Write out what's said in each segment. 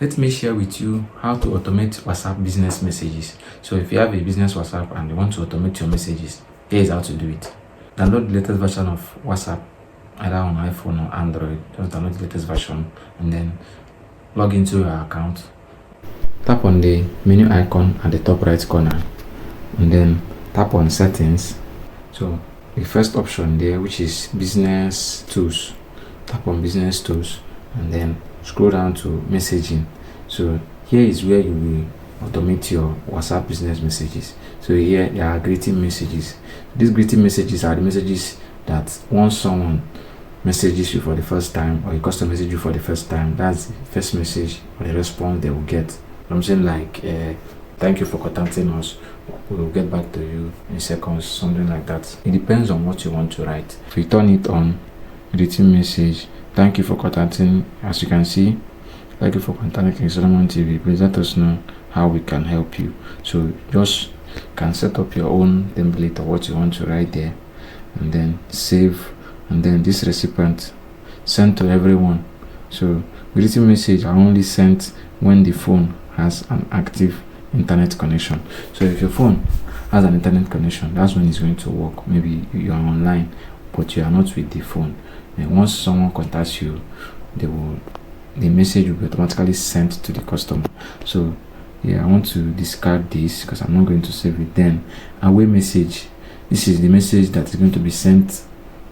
let me share with you how to automate WhatsApp business messages. So if you have a business WhatsApp and you want to automate your messages, here is how to do it. Download the latest version of WhatsApp, either on iPhone or Android. Just download the latest version and then log into your account. Tap on the menu icon at the top right corner and then tap on settings. So the first option there, which is business tools, tap on business tools and then scroll down to messaging. So here is where you will automate your WhatsApp business messages. So here there are greeting messages. These greeting messages are the messages that once someone messages you for the first time or a customer messages you for the first time, that's the first message or the response they will get. I'm saying like thank you for contacting us, we will get back to you in seconds, something like that. It depends on what you want to write. If you turn it on, greeting message, thank you for contacting, as you can see, thank you for contacting Solomon TV, please let us know how we can help you. So just can set up your own template of what you want to write there and then save, and then this recipient send to everyone. So greeting message are only sent when the phone has an active internet connection. So if your phone has an internet connection, that's when it's going to work. Maybe you are online but you are not with the phone, and once someone contacts you, the message will be automatically sent to the customer. So yeah, I want to discard this because I'm not going to save it. Then away message, this is the message that is going to be sent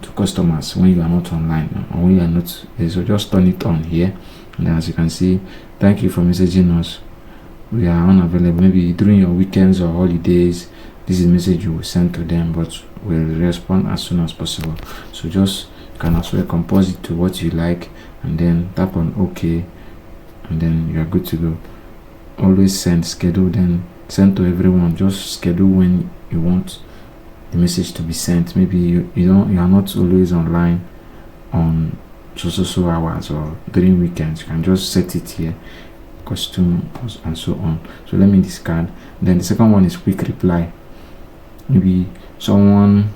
to customers when you are not online or when you are not. So just turn it on here, and as you can see, thank you for messaging us, we are unavailable. Maybe during your weekends or holidays, this is a message you will send to them, but we'll respond as soon as possible. So just you can as well compose it to what you like and then tap on OK, and then you are good to go. Always send, schedule, then send to everyone. Just schedule when you want the message to be sent. Maybe you are not always online on so hours or during weekends. You can just set it here, costume and so on. So let me discard. Then the second one is quick reply. Maybe someone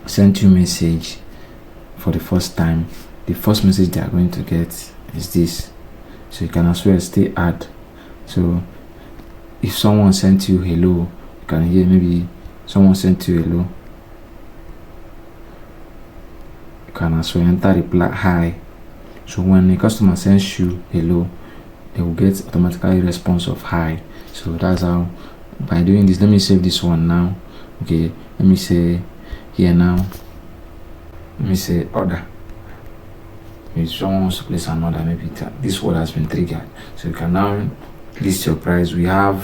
sent you message for the first time, the first message they are going to get is this. So you can as well stay add. So if someone sent you hello, you can hear maybe someone sent you hello, you can as well enter reply hi. So when a customer sends you hello, they will get automatically response of hi. So that's how, by doing this, let me save this one now. Okay, let me say here now, let me say order. If someone wants to place an order, maybe this word has been triggered. So you can now list your price. We have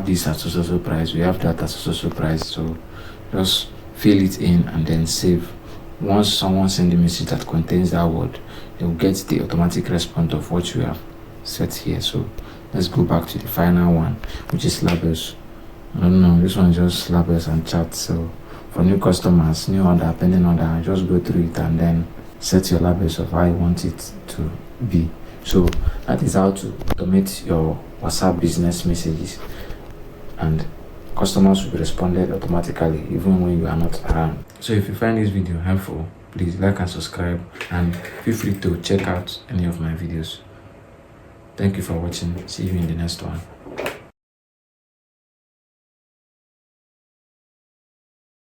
this at so price, we have that at so price. So just fill it in and then save. Once someone sends a message that contains that word, they will get the automatic response of what you have set here. So let's go back to the final one, which is labels. I don't know, this one is just labels and chat. So for new customers, new order, pending order, just go through it and then set your labels of how you want it to be. So that is how to automate your WhatsApp business messages, and customers will be responded automatically even when you are not around. So if you find this video helpful, please like and subscribe, and feel free to check out any of my videos. Thank you for watching. See you in the next one.